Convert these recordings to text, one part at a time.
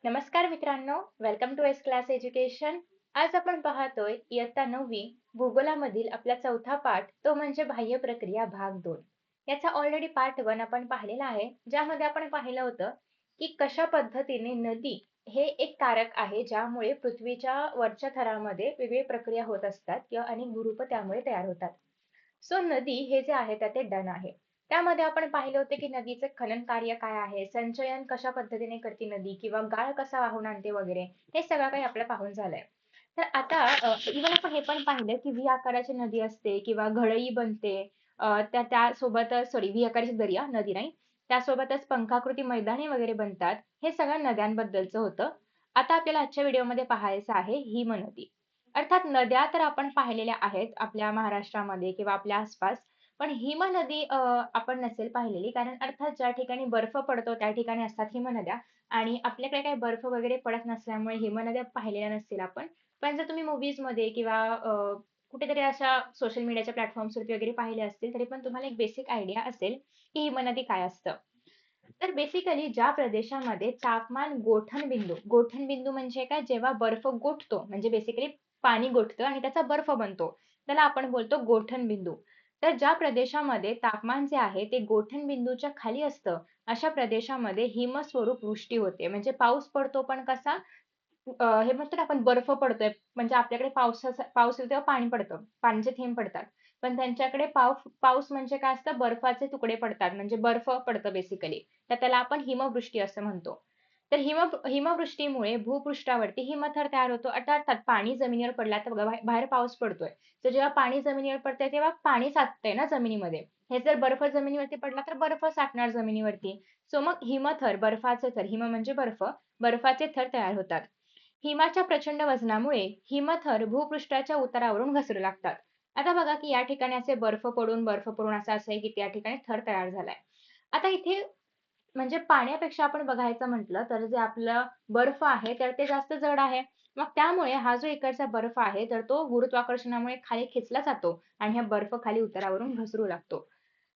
नमस्कार मित्रांनो, welcome to S class education. आज आपण पाहतोय इयत्ता 9वी भूगोलामधील आपला चौथा पाठ, तो म्हणजे बाह्य प्रक्रिया भाग 2. याचा ऑलरेडी पार्ट 1 आपण पाहिलेला आहे, ज्यामध्ये आपण पाहिलं होतं की कशा पद्धतीने नदी हे एक कारक आहे, ज्यामुळे पृथ्वीच्या वरच्या थरामध्ये वेगवेगळी प्रक्रिया होत असतात किंवा अनेक भूरूप त्यामुळे तयार होतात. सो नदी हे जे आहे ते डन आहे. त्यामध्ये आपण पाहिले होते की नदीचे खनन कार्य काय आहे, संचयन कशा पद्धतीने करते नदी किंवा गाळ कसा वाहून आणते वगैरे, हे सगळं काही आपलं पाहून झालंय. तर आता इव्हन आपण हे पण पाहिलं की व्ही आकाराची नदी असते किंवा घळई बनते. त्यासोबतच सॉरी व्ही आकाराची दर्या नदी नाही. त्यासोबतच पंखाकृती मैदाने वगैरे बनतात. हे सगळं नद्यांबद्दलचं होतं. आता आपल्याला आजच्या व्हिडिओमध्ये पाहायचं आहे हिमनदी. अर्थात नद्या तर आपण पाहिलेल्या आहेत आपल्या महाराष्ट्रामध्ये किंवा आपल्या आसपास. पण हिमनदी आपण नसेल पाहिलेली, कारण अर्थात ज्या ठिकाणी बर्फ पडतो त्या ठिकाणी असतात हिमनद्या आणि आपल्याकडे काही बर्फ वगैरे पडत नसल्यामुळे हिमनद्या पाहिलेल्या नसतील आपण. पण जर तुम्ही मूव्हीजमध्ये किंवा कुठेतरी अशा सोशल मीडियाच्या प्लॅटफॉर्म्सवरती वगैरे पाहिले असतील, तरी पण तुम्हाला एक बेसिक आयडिया असेल की हिमनदी काय असतं. तर बेसिकली ज्या प्रदेशामध्ये तापमान गोठणबिंदू म्हणजे काय, जेव्हा बर्फ गोठतो म्हणजे बेसिकली पाणी गोठतं आणि त्याचा बर्फ बनतो, त्याला आपण बोलतो गोठणबिंदू. तर ज्या प्रदेशामध्ये तापमान जे आहे ते गोठणबिंदूच्या खाली असतं, अशा प्रदेशामध्ये हिमस्वरूप वृष्टी होते. म्हणजे पाऊस पडतो पण कसा, हे म्हणतो ना आपण बर्फ पडतोय, म्हणजे आपल्याकडे पाऊस येतो तेव्हा पाणी पडतं, पाण्याचे थेंब पडतात. पण त्यांच्याकडे पाऊस म्हणजे काय असतं, बर्फाचे तुकडे पडतात म्हणजे बर्फ पडतं बेसिकली. तर त्याला आपण हिमवृष्टी असं म्हणतो. तर हिमवृष्टीमुळे भूपृष्ठावरती हिमथर तयार होतो. अर्थात पाणी जमिनीवर पडलं, आता बघा बाहेर पाऊस पडतोय. तर जेव्हा पाणी जमिनीवर पडतंय तेव्हा पाणी साचतंय ना जमिनीमध्ये. हे जर बर्फ जमिनीवरती पडला तर बर्फ साठणार जमिनीवरती. सो मग हिमथर, बर्फाचे थर, हिम म्हणजे बर्फ, बर्फाचे थर तयार होतात. हिमाच्या प्रचंड वजनामुळे हिमथर भूपृष्ठाच्या उतारावरून घसरू लागतात. आता बघा की या ठिकाणी असे बर्फ पडून असं आहे की त्या ठिकाणी थर तयार झालाय. आता इथे म्हणजे पाण्यापेक्षा आपण बघायचं म्हटलं तर जे आपलं बर्फ आहे तर ते जास्त जड आहे. मग त्यामुळे हा जो इकडचा बर्फ आहे तर तो गुरुत्वाकर्षणामुळे खाली खेचला जातो आणि हा बर्फ खाली उतारावरून घसरू लागतो.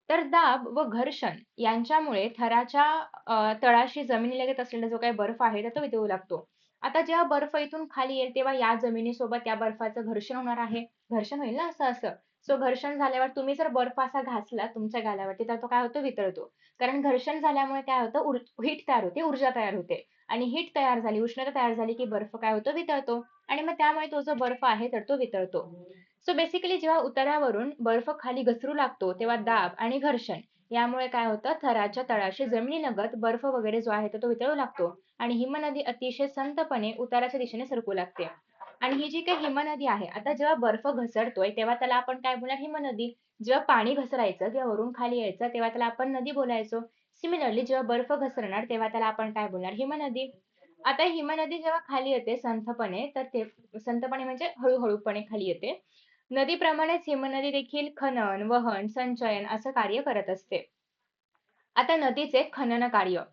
तर दाब व घर्षण यांच्यामुळे थराच्या तळाशी जमिनीलगत असलेला जो काही बर्फ आहे तर तो वितळू लागतो. आता जेव्हा बर्फ इथून खाली येईल तेव्हा या जमिनीसोबत या बर्फाचं घर्षण होणार आहे. घर्षण होईल ना असं असं. सो घर्षण झाल्यावर तुम्ही जर बर्फ असा घासला तुमच्या गालावरती तर तो काय होतो, वितळतो. कारण घर्षण झाल्यामुळे काय होतं, हीट तयार होते, ऊर्जा तयार होते. आणि हीट तयार झाली, उष्णता तयार झाली की बर्फ काय होतो, वितळतो. आणि मग त्यामुळे तो जो बर्फ आहे तर तो वितळतो. सो बेसिकली जेव्हा उतारावरून बर्फ खाली घसरू लागतो तेव्हा दाब आणि घर्षण यामुळे काय होतं, थराच्या तळाशी जमिनीलगत बर्फ वगैरे जो आहे तो वितळू लागतो आणि हिमनदी अतिशय संथपणे उताराच्या दिशेने सरकू लागते. आणि ही जी काही हिमनदी आहे, आता जेव्हा बर्फ घसरतोय तेव्हा त्याला आपण काय बोलणार, हिमनदी. जेव्हा पाणी घसरायचं किंवा वरून खाली यायचं तेव्हा त्याला आपण नदी बोलायचो. सिमिलरली जेव्हा बर्फ घसरणार तेव्हा त्याला आपण काय बोलणार, हिमनदी. आता हिमनदी जेव्हा खाली येते संथपणे, तर ते संथपणे म्हणजे हळूहळूपणे खाली येते. नदीप्रमाणेच हिमनदी देखील खनन, वहन, संचयन असं कार्य करत असते. आता नदीचे खनन कार्य.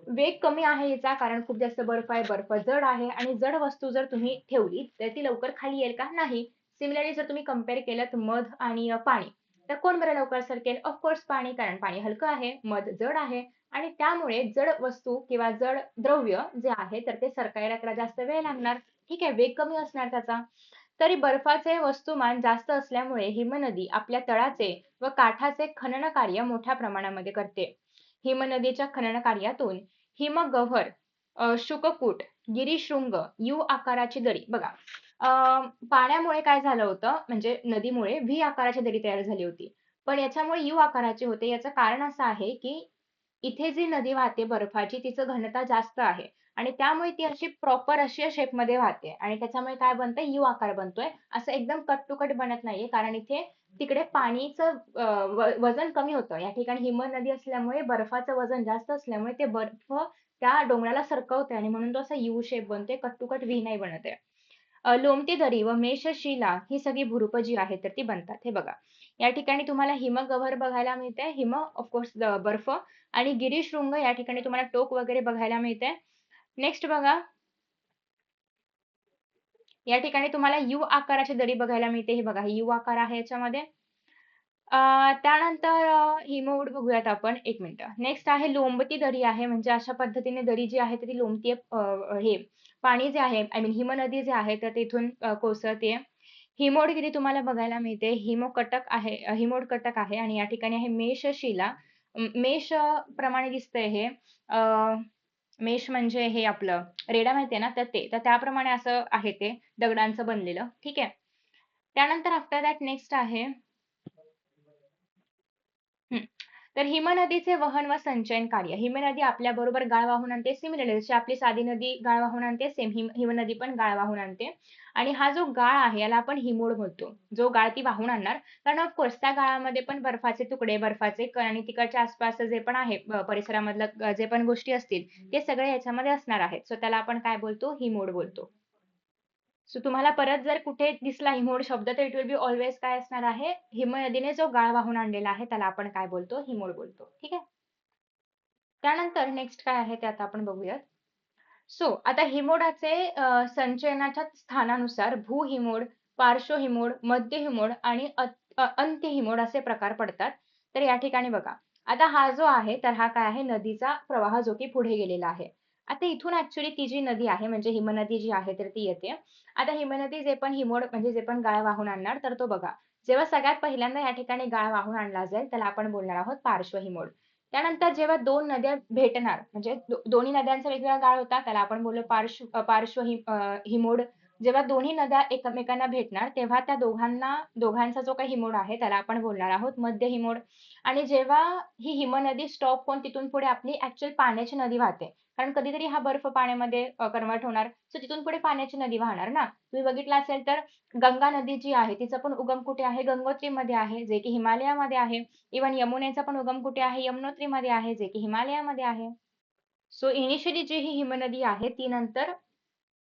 वेग कमी आहे याचा, कारण खूप जास्त बर्फ आहे, बर्फ जड आहे आणि जड वस्तू जर तुम्ही ठेवली तर ती लवकर खाली येईल का? नाही. सिमिलरली जर तुम्ही कंपेअर केलं मध आणि पाणी, तर कोण बरं लवकर सरकेल? ऑफकोर्स पाणी, कारण पाणी हलकं आहे, मध जड आहे आणि त्यामुळे जड वस्तू किंवा जड द्रव्य जे आहे तर ते सरकायला त्याला जास्त वेळ लागणार. ठीक आहे, वेग कमी असणार त्याचा. तरी बर्फाचे वस्तुमान जास्त असल्यामुळे हिमनदी आपल्या तळाचे व काठाचे खनन कार्य मोठ्या प्रमाणामध्ये करते. हिमनदीच्या खनन कार्यातून हिमगह्वर, शुककूट, गिरिशृंग, यू आकाराची दरी बघा. पाण्यामुळे काय झालं होतं, म्हणजे नदीमुळे व्ही आकाराची दरी तयार झाली होती. पण याच्यामुळे यू आकाराची होते. याचं कारण असं आहे की इथे जी नदी वाहते बर्फाची, तिचं घनता जास्त आहे आणि त्यामुळे ती अशी प्रॉपर अशी शेपमध्ये वाहते आणि त्याच्यामुळे काय बनतंय, यू आकार बनतोय. असं एकदम कट टू कट बनत नाहीये, कारण इथे तिकडे पाणीचं वजन कमी होतं. या ठिकाणी हिमनदी असल्यामुळे बर्फाचं वजन जास्त असल्यामुळे ते बर्फ त्या डोंगराला सरकवते आणि म्हणून तो असा यू शेप बनतोय, कट टू कट व्ही नाही बनत आहे. लोमती दरी व मेषशिला ही सगळी भूरूप जी आहेत तर ती बनतात. हे बघा, या ठिकाणी तुम्हाला हिमगह्वर बघायला मिळते, हिम ऑफकोर्स बर्फ, आणि गिरिशृंग या ठिकाणी तुम्हाला टोक वगैरे बघायला मिळते. नेक्स्ट बघा, या ठिकाणी तुम्हाला यू आकाराची दरी बघायला मिळते. हे बघा, ही यू आकार आहे याच्यामध्ये. त्यानंतर हिमवड बघूयात आपण. एक मिनिटं. नेक्स्ट आहे लोंबती दरी आहे. म्हणजे अशा पद्धतीने दरी जी आहे तर ती लोंबतीये. हे पाणी जे आहे आय मीन हिमनदी जे आहे तर तिथून कोसळते. हिमोडगिरी तुम्हाला बघायला मिळते. हिमोकटक आहे हिमोडकटक आहे आणि या ठिकाणी आहे मेषशिला. मेष प्रमाणे दिसतंय हे. मेष म्हणजे हे आपलं रेडा माहितीये ना तर ते. तर त्याप्रमाणे असं आहे ते दगडांचं बनलेलं. ठीक आहे. त्यानंतर आफ्टर दॅट नेक्स्ट आहे हं. तर हिमनदीचे वहन व संचयन कार्य. हिमनदी आपल्याबरोबर गाळ वाहून आणते. सिमिलरली जशी आपली साधी नदी गाळ वाहून आणते, सेम हिमनदी पण गाळ वाहून आणते. आणि हा जो गाळ आहे याला आपण हिमोड म्हणतो. जो गाळ ती वाहून आणणार. कारण ऑफकोर्स त्या गाळामध्ये पण बर्फाचे तुकडे, बर्फाचे कण आणि तिकडच्या आसपास जे पण आहे परिसरामधलं जे पण गोष्टी असतील, ते सगळे याच्यामध्ये असणार आहेत. सो त्याला आपण काय बोलतो? हिमोड बोलतो. सो तुम्हाला परत जर कुठे दिसला हिमोड शब्द तर इट विल बी ऑलवेज काय असणार आहे? हिमनदीने जो गाळ वाहून आणलेला आहे त्याला आपण काय बोलतो? हिमोड बोलतो. ठीक आहे. त्यानंतर नेक्स्ट काय आहे ते आता आपण बघूयात. सो आता हिमोडाचे संचयनाच्या स्थानानुसार भूहिमोड, पार्श्वहिमोड, मध्यहिमोड आणि अंत्यहिमोड असे प्रकार पडतात. तर या ठिकाणी बघा. आता हा जो आहे तर हा काय आहे नदीचा प्रवाह जो की पुढे गेलेला आहे. आता इथून ऍक्च्युली ती जी नदी आहे म्हणजे हिमनदी जी आहे तर ती येते. आता हिमनदी जे पण हिमोड म्हणजे जे पण गाळ वाहून आणणार तर तो बघा. जेव्हा सगळ्यात पहिल्यांदा या ठिकाणी गाळ वाहून आणला जाईल त्याला आपण बोलणार आहोत पार्श्वहिमोड. त्यानंतर जेव्हा दोन नद्या भेटणार म्हणजे दोन्ही नद्यांचा वेगवेगळा गाळ होता त्याला आपण बोललो हिमोड. जेव्हा दोन्ही नद्या एकमेकांना भेटणार तेव्हा त्या दोघांचा जो काही हिमोड आहे त्याला आपण बोलणार आहोत मध्य हिमोड. आणि जेव्हा ही हिमनदी स्टॉप होऊन तिथून पुढे आपली ऍक्च्युअल पाण्याची नदी वाहते. कारण कधीतरी हा बर्फ पाण्यामध्ये कन्व्हर्ट होणार. सो तिथून पुढे पाण्याची नदी वाहणार ना. तुम्ही बघितलं असेल तर गंगा नदी जी आहे तिचा पण उगम कुठे आहे? गंगोत्रीमध्ये आहे, जे की हिमालयामध्ये आहे. इव्हन यमुनेचा पण उगम कुठे आहे? यमुनोत्रीमध्ये आहे, जे की हिमालयामध्ये आहे. सो इनिशियली जी ही हिमनदी आहे ती नंतर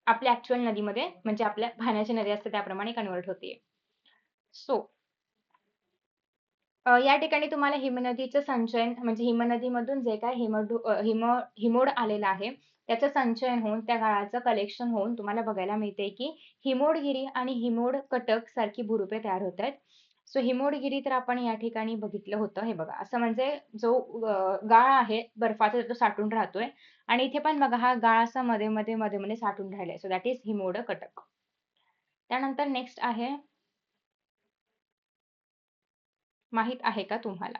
आपल्या ऍक्च्युअल नदीमध्ये म्हणजे आपल्या पाण्याची नदी असते त्याप्रमाणे कन्व्हर्ट होते. सो या ठिकाणी तुम्हाला हिमनदीचं संचयन म्हणजे हिमनदीमधून जे काही हिमोड आलेलं आहे त्याचं संचयन होऊन त्या गाळाचं कलेक्शन होऊन तुम्हाला बघायला मिळते की हिमोडगिरी आणि हिमोड कटक सारखी भुरुपे तयार होत आहेत. सो हिमोडगिरी तर आपण या ठिकाणी बघितलं होतं. हे बघा असं म्हणजे जो गाळ आहे बर्फाचा तो साठून राहतोय आणि इथे पण बघा हा गाळ असा मध्ये साठून राहिलाय. सो दॅट इज हिमोड कटक. त्यानंतर नेक्स्ट आहे माहित आहे का तुम्हाला?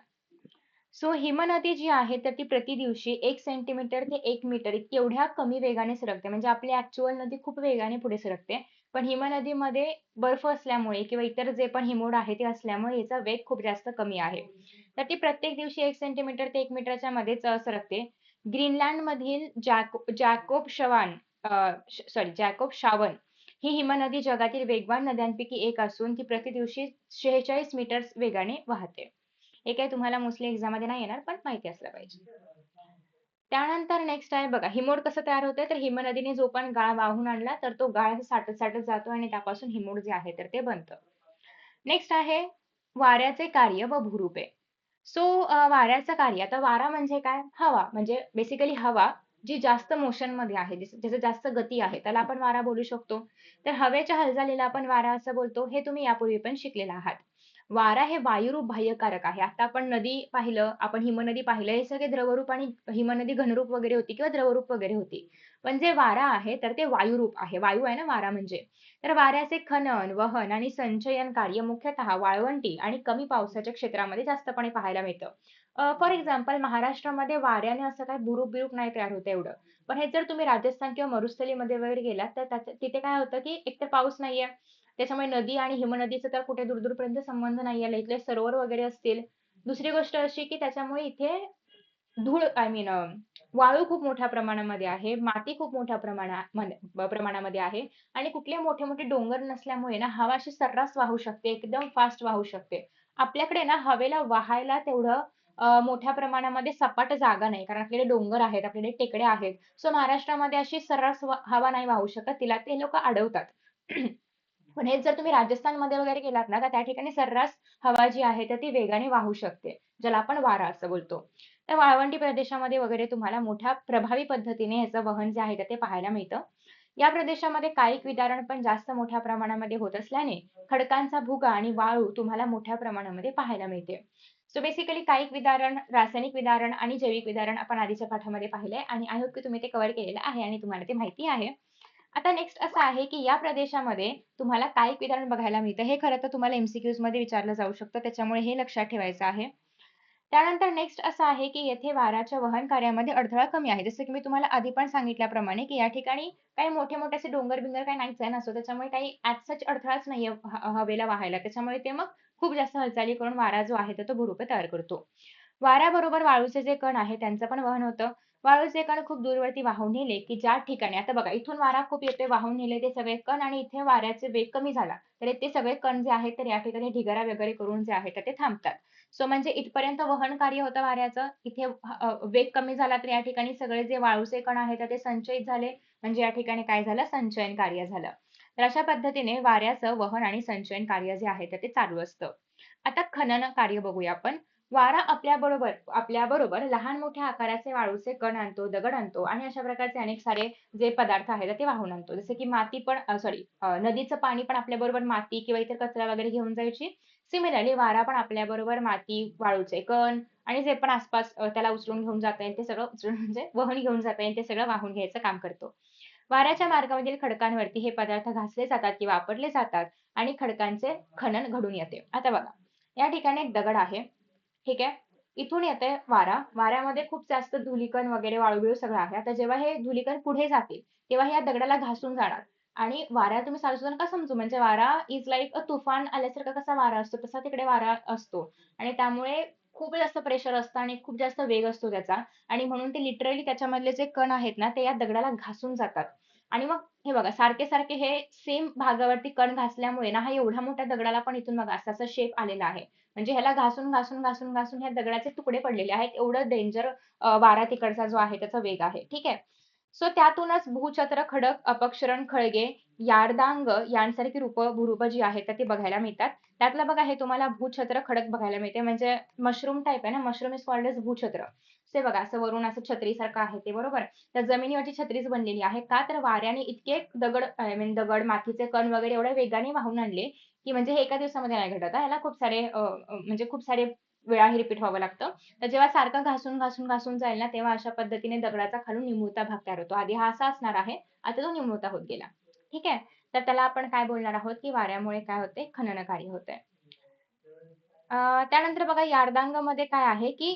सो हिमनदी जी आहे तर ती प्रति दिवशी 1 सेंटीमीटर ते 1 मीटर इतकी एवढ्या कमी वेगाने सरकते. म्हणजे आपली ऍक्च्युअल नदी खूप वेगाने पुढे सरकते. पण हिमनदीमध्ये बर्फ असल्यामुळे किंवा इतर जे पण हिमोड आहे ते असल्यामुळे याचा वेग खूप जास्त कमी आहे. तर ती प्रत्येक दिवशी 1 सेंटीमीटर ते 1 मीटरच्या मध्येच सरकते. ग्रीनलँडमधील जॅकोब शावन ही हिमनदी जगातील वेगवान नद्यांपैकी एक असून ती प्रति दिवशी 46 मीटर वेगाने वाहते. हे काही तुम्हाला मोस्टली एक्झाममध्ये नाही येणार पण माहिती असलं पाहिजे. त्यानंतर नेक्स्ट आहे बघा हिमोड कसं तयार होतंय तर हिमनदीने जो पण गाळ वाहून आणला तर तो गाळ साठत साठत जातो आणि त्यापासून हिमोड जे आहे तर ते बनतं. नेक्स्ट आहे वाऱ्याचे कार्य व भूरूपे. सो वाऱ्याचं कार्य आता वारा म्हणजे काय? हवा म्हणजे बेसिकली हवा जी जास्त मोशन मध्ये आहे ज्याचं जास्त गती आहे त्याला आपण वारा बोलू शकतो. तर हवेच्या हालचालीला आपण वारा असं बोलतो हे तुम्ही यापूर्वी पण शिकलेला आहात. वारा हे वायुरूप बाह्यकारक आहे. आता आपण नदी पाहिलं, आपण हिमनदी पाहिलं, हे सगळे द्रवरूप आणि हिमनदी घनरूप वगैरे होती किंवा द्रवरूप वगैरे होती. पण जे वारा आहे तर ते वायुरूप आहे. वायू आहे ना वारा म्हणजे. तर वाऱ्याचे खनन, वहन आणि संचयन कार्य मुख्यतः वाळवंटी आणि कमी पावसाच्या क्षेत्रामध्ये जास्तपणे पाहायला मिळतं. फॉर एक्झाम्पल महाराष्ट्रामध्ये वाऱ्याने असं काही बुरुक-बिरुक नाही तयार होत एवढं. पण हे जर तुम्ही राजस्थान किंवा मरुस्थलीमध्ये वगैरे गेलात तर तिथे काय होतं की एकतर पाऊस नाहीये. त्याच्यामुळे नदी आणि हिमनदीचा तर कुठे दूर-दूरपर्यंत संबंध नाहीये. इथले सरोवर वगैरे असतील. दुसरी गोष्ट अशी की त्याच्यामुळे इथे धूळ आय मीन वाळू खूप मोठ्या प्रमाणामध्ये आहे. माती खूप मोठ्या प्रमाणामध्ये आहे आणि कुठले मोठे-मोठे डोंगर नसल्यामुळे ना हवा अशी सर्रास वाहू शकते. एकदम फास्ट वाहू शकते. आपल्याकडे ना हवेला वाहायला तेवढं मोठ्या प्रमाणामध्ये सपाट जागा नाही. कारण आपल्याकडे डोंगर आहेत, आपल्याकडे टेकड्या आहेत. सो महाराष्ट्रामध्ये अशी सर्रास हवा नाही वाहू शकत. तिला ते लोकं अडवतात. पण हेच जर तुम्ही राजस्थानमध्ये वगैरे गेलात ना, तर त्या ठिकाणी सर्रास हवा जी आहे तर ती वेगाने वाहू शकते. ज्याला आपण वारा असं बोलतो. तर वाळवंटी प्रदेशामध्ये वगैरे तुम्हाला मोठ्या प्रभावी पद्धतीने याचं वहन जे आहे तर ते पाहायला मिळतं. या प्रदेशामध्ये कायिक विदारण पण जास्त मोठ्या प्रमाणामध्ये होत असल्याने खडकांचा भुगा आणि वाळू तुम्हाला मोठ्या प्रमाणामध्ये पाहायला मिळते. सो बेसिकली कायिक विदारण, रासायनिक विदारण आणि जैविक विदारण आपण आधीच्या पाठामध्ये पाहिलंय आणि आय होप की तुम्ही ते कव्हर केलेलं आहे आणि तुम्हाला ते माहिती आहे. आता नेक्स्ट असं आहे, की या प्रदेशामध्ये तुम्हाला कायिक वितरण बघायला मिळतं. हे खरं तर तुम्हाला एम-सी-क्यूजमध्ये विचारलं जाऊ शकतं. त्याच्यामुळे हे लक्षात ठेवायचं आहे. त्यानंतर नेक्स्ट असं आहे, की येथे वाऱ्याच्या वहन कार्यामध्ये अडथळा कमी आहे. जसं की मी तुम्हाला आधी पण सांगितल्याप्रमाणे, की या ठिकाणी काही मोठे-मोठे असे डोंगर-बिंगर काही नाहीच आहे ना, सो त्याच्यामुळे काही ॲज सच अडथळाच नाहीये हवेला वाहायला. त्याच्यामुळे ते मग खूप जास्त हालचाली करून वारा जो आहे, तर तो भुरुपे तयार करतो. वाऱ्याबरोबर वाळूचे जे कण आहे त्यांचं पण वहन होतं. वाळूचे कण खूप दूरवरती वाहून नेले, की ज्या ठिकाणी आता बघा इथून वारा खूप येतोय, वाहून नेले ते सगळे कण आणि इथे वाऱ्याचे वेग कमी झाला, तर ते सगळे कण जे आहेत, तर या ठिकाणी ढिगारा वगैरे करून जे आहे, तर ते थांबतात. सो म्हणजे इथपर्यंत वहन कार्य होतं वाऱ्याचं. इथे वेग कमी झाला, तर या ठिकाणी सगळे जे वाळूचे कण आहेत, तर ते संचयित झाले. म्हणजे या ठिकाणी काय झालं? संचयन कार्य झालं. तर अशा पद्धतीने वाऱ्याचं वहन आणि संचयन कार्य जे आहे, तर ते चालू असतं. आता खनन कार्य बघूया आपण. वारा आपल्याबरोबर लहान-मोठ्या आकाराचे वाळूचे कण आणतो, दगड आणतो आणि अशा प्रकारचे अनेक सारे जे पदार्थ आहेत ते वाहून आणतो. जसे की माती पण नदीचं पाणी पण आपल्याबरोबर माती किंवा इतर कचरा वगैरे घेऊन जायची. सिमिलरली वारा पण आपल्याबरोबर माती, वाळूचे कण आणि जे पण आसपास त्याला उचलून घेऊन जाता येईल ते सगळं उचलून म्हणजे वहन घेऊन जाता येईल ते सगळं वाहून घ्यायचं काम करतो. वाऱ्याच्या मार्गावरील खडकांवरती हे पदार्थ घासले जातात किंवा आपटले जातात आणि खडकांचे खनन घडून येते. आता बघा, या ठिकाणी एक दगड आहे. ठीक आहे. इथून येतंय वारा. वाऱ्यामध्ये खूप जास्त धुलीकण वगैरे वाळू-बिळू सगळं आहे. आता जेव्हा हे धुलीकण पुढे जातील, तेव्हा हे या दगडाला घासून जाणार आणि वारा तुम्ही साधं नका समजू म्हणजे वारा इज लाइक अ तुफान आल्यासारखा कसा वारा असतो, तसा तिकडे वारा असतो आणि त्यामुळे खूप जास्त प्रेशर असतं आणि खूप जास्त वेग असतो त्याचा आणि म्हणून ते लिटरली त्याच्यामधले जे कण आहेत ना, ते या दगडाला घासून जातात आणि मग हे बघा सारखे-सारखे हे सेम भागावरती कण घासल्यामुळे ना, हा एवढ्या मोठ्या दगडाला पण इथून बघा असा-असा शेप आलेला आहे. म्हणजे ह्याला घासून ह्या दगडाचे तुकडे पडलेले आहेत. एवढं डेंजर वारा तिकडचा जो आहे त्याचा वेग आहे. ठीक आहे. सो त्यातूनच भूछत्र, खडक, अपक्षरण, खळगे, यार्दांग यांसारखी भूरूपं जी आहेत तर ती बघायला मिळतात. त्यातलं बघा हे तुम्हाला भूछत्र, खडक बघायला मिळते. म्हणजे मशरूम टाइप आहे ना, मशरूम इज कॉल्ड एज भूछत्र. ते बघा असं वरून असं छत्रीसारखं आहे ते बरोबर. तर जमिनीवरची छत्रीच बनलेली आहे. का तर वाऱ्याने इतके दगड आय मीन दगड, मातीचे कण वगैरे एवढ्या वेगाने वाहून आणले, की म्हणजे हे एका दिवसामध्ये नाही घडत हां. ह्याला खूप सारे म्हणजे खूप सारे वेळा हे रिपीट व्हावं लागतं. तर जेव्हा सारखं घासून जाईल ना, तेव्हा अशा पद्धतीने दगडाचा खालून निमुळता भाग तयार होतो. आधी हा असा असणार आहे, आता तो निमुळता होत गेला. ठीक आहे. तर त्याला आपण काय बोलणार आहोत, की वाऱ्यामुळे काय होते, खनन कार्य होतंय. त्यानंतर बघा यार्दांगमध्ये काय आहे, की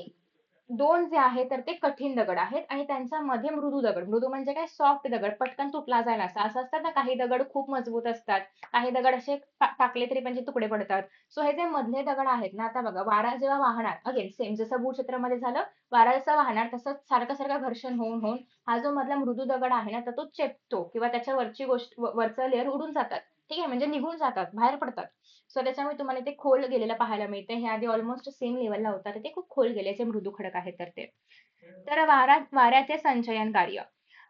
2 जे आहे तर ते कठीण दगड आहेत आणि त्यांच्यामध्ये मृदू दगड. मृदू म्हणजे काय सॉफ्ट दगड, पटकन तुटला जाईल असा. असं असतात ना काही दगड खूप मजबूत असतात. काही दगड असे टाकले तरी म्हणजे तुकडे पडतात. सो हे जे मधले दगड आहेत ना, आता बघा वारा जेव्हा वाहणार अगेन सेम जसं भूक्षेत्रामध्ये झालं, वारा जसा वाहणार तसंच सारखं-सारखं घर्षण होऊन हा जो मधला मृदू दगड आहे ना, तर तो चेपतो किंवा त्याच्या वरची गोष्ट वरचं लेयर उडून जातात. ठीक आहे, म्हणजे निघून जातात, बाहेर पडतात. सो त्याच्यामुळे तुम्हाला ते खोल गेलेलं पाहायला मिळतं. हे आधी ऑलमोस्ट सेम लेव्हलला होता, तर ते खूप खोल गेले जे मृदू खडक आहेत तर ते. तर वाऱ्याचे संचयन कार्य.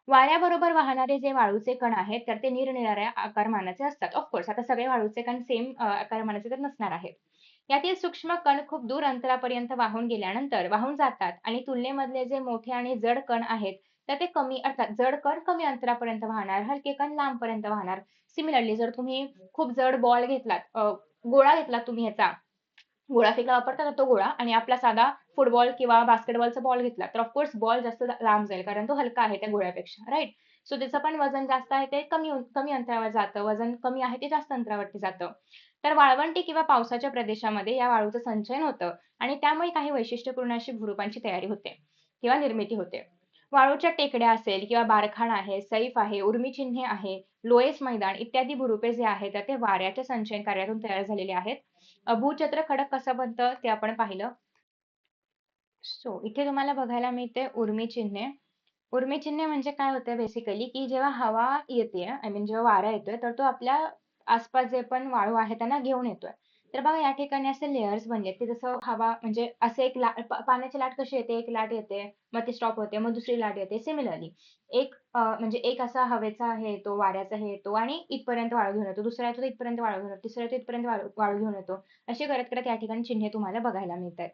वाऱ्याबरोबर वाहणारे जे वाळूचे कण आहेत, तर ते निरनिराळ्या आकारमानाचे असतात. ऑफ कोर्स आता सगळे वाळूचे कण सेम आकारमानाचे तर नसणार आहेत. यातील सूक्ष्म कण खूप दूर अंतरापर्यंत वाहून गेल्यानंतर वाहून जातात आणि तुलनेमधले जे मोठे आणि जड कण आहेत, तर ते कमी अर्थात जड कण कमी अंतरापर्यंत वाहणार, हलके कण लांबपर्यंत वाहणार. सिमिलरली जर तुम्ही खूप जड बॉल घेतलात, गोळा घेतलात तुम्ही ह्याचा, गोळा फेकला वापरतात ना तो गोळा आणि आपला साधा फुटबॉल किंवा बास्केटबॉलचा बॉल घेतला, तर ऑफकोर्स बॉल जास्त लांब जाईल कारण तो हलका आहे त्या गोळ्यापेक्षा, राइट? सो त्याचं पण वजन जास्त आहे ते कमी अंतरावर जातं. वजन कमी आहे ते जास्त अंतरावरती जातं. तर वाळवंटी किंवा पावसाच्या प्रदेशामध्ये या वाळूचं संचयन होतं आणि त्यामुळे काही वैशिष्ट्यपूर्ण अशी भूरूपांची तयारी होते किंवा निर्मिती होते. वाळूच्या टेकड्या असेल किंवा बारखाड आहे, सैफ आहे, उर्मी आहे, लोयस मैदान इत्यादी भूरूपे जे आहेत, तर ते वाऱ्याच्या संचयन कार्यातून तयार झालेले आहेत. भूचक्र खडक कसं बनतं ते आपण पाहिलं. सो इथे तुम्हाला बघायला मिळते उर्मी चिन्हे. उर्मी चिन्हे म्हणजे काय होतं बेसिकली, की जेव्हा हवा येते आय मीन जेव्हा वारा येतोय, तर तो आपल्या आसपास जे पण वाळू आहे त्यांना घेऊन येतोय. तर बघा या ठिकाणी असे लेयर्स बनलेत, की जसं हवा म्हणजे असे एक पाण्याची लाट कशी येते, एक लाट येते, मग ती स्टॉप होते, मग दुसरी लाट येते. सिमिलरली म्हणजे एक असा हवेचा हे येतो, वाऱ्याचा हे येतो आणि इथपर्यंत वाळू घेऊन येतो. दुसरा येतो तर इथपर्यंत वाळू घेऊन येतो. तिसरा येतो इथपर्यंत वाळू वाळू घेऊन येतो. असे करत-करत या ठिकाणी चिन्हे तुम्हाला बघायला मिळतायत.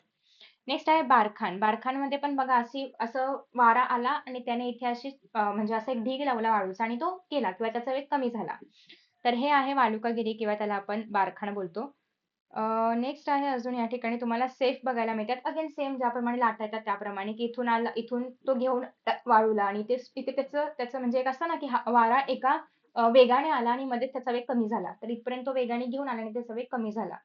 नेक्स्ट आहे बारखान. बारखानमध्ये पण बघा असं वारा आला आणि त्याने इथे म्हणजे असा एक ढीग लावला वाळूचा आणि तो गेला किंवा त्याचा वेग कमी झाला. तर हे आहे वालुकागिरी किंवा त्याला आपण बारखान बोलतो. नेक्स्ट आहे अजून या ठिकाणी तुम्हाला सेफ बघायला मिळतात. अगेन सेम ज्याप्रमाणे लाटा येतात त्याप्रमाणे, की इथून आला इथून तो घेऊन वाळूला आणि तिथे त्याचं त्याचं म्हणजे एक असतं ना, की वारा एका वेगाने आला आणि मध्येच त्याचा वेग कमी झाला. तर इथपर्यंत तो वेगाने घेऊन आला आणि त्याचा वेग कमी झाला.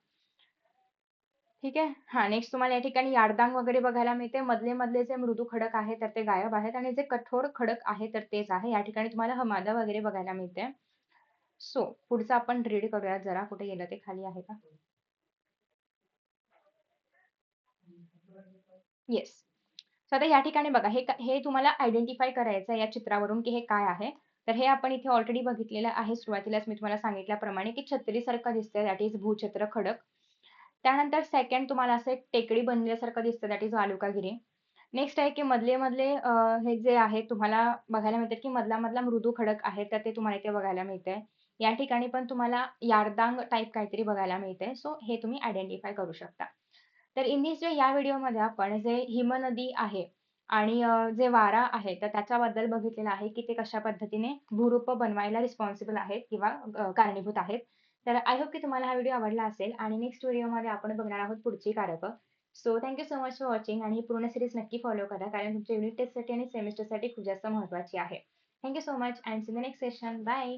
ठीक आहे. हां, नेक्स्ट तुम्हाला या ठिकाणी यारदांग वगैरे बघायला मिळते. मधले जे मृदू खडक आहेत तर ते गायब आहेत आणि जे कठोर खडक आहे तर तेच आहे. या ठिकाणी तुम्हाला हमादा वगैरे बघायला मिळते. सो पुढचं आपण रीड करूयात जरा. कुठे गेलं ते खाली आहे का? येस. तर आता या ठिकाणी बघा हे तुम्हाला आयडेंटिफाय करायचं आहे या चित्रावरून, की हे काय आहे. तर हे आपण इथे ऑलरेडी बघितलेलं आहे. सुरुवातीलाच मी तुम्हाला सांगितल्याप्रमाणे, की छत्रीसारखं दिसतंय दॅट इज भूछत्र खडक. त्यानंतर सेकंड तुम्हाला असं एक टेकडी बनल्यासारखं दिसतं दॅट इज वालुकागिरी. नेक्स्ट आहे, की मधले हे जे आहे तुम्हाला बघायला मिळतात, की मधला मृदू खडक आहे, तर ते तुम्हाला इथे बघायला मिळतंय. या ठिकाणी पण तुम्हाला यारदांग टाइप काहीतरी बघायला मिळतंय. सो हे तुम्ही आयडेंटिफाय करू शकता. तर इन दिस वे या व्हिडिओमध्ये आपण जे हिमनदी आहे आणि जे वारा आहे, तर त्याच्याबद्दल बघितलेलं आहे, की ते कशा पद्धतीने भूरूप बनवायला रिस्पॉन्सिबल आहेत किंवा कारणीभूत आहेत. तर आय होप की तुम्हाला हा व्हिडिओ आवडला असेल आणि नेक्स्ट व्हिडिओमध्ये आपण बघणार आहोत पुढची कारकं. So thank you so much for watching आणि ही पूर्ण सीरीज नक्की फॉलो करा कारण तुमच्या युनिट टेस्टसाठी आणि सेमेस्टरसाठी खूप जास्त महत्त्वाची आहे. Thank you so much and see the next session. Bye.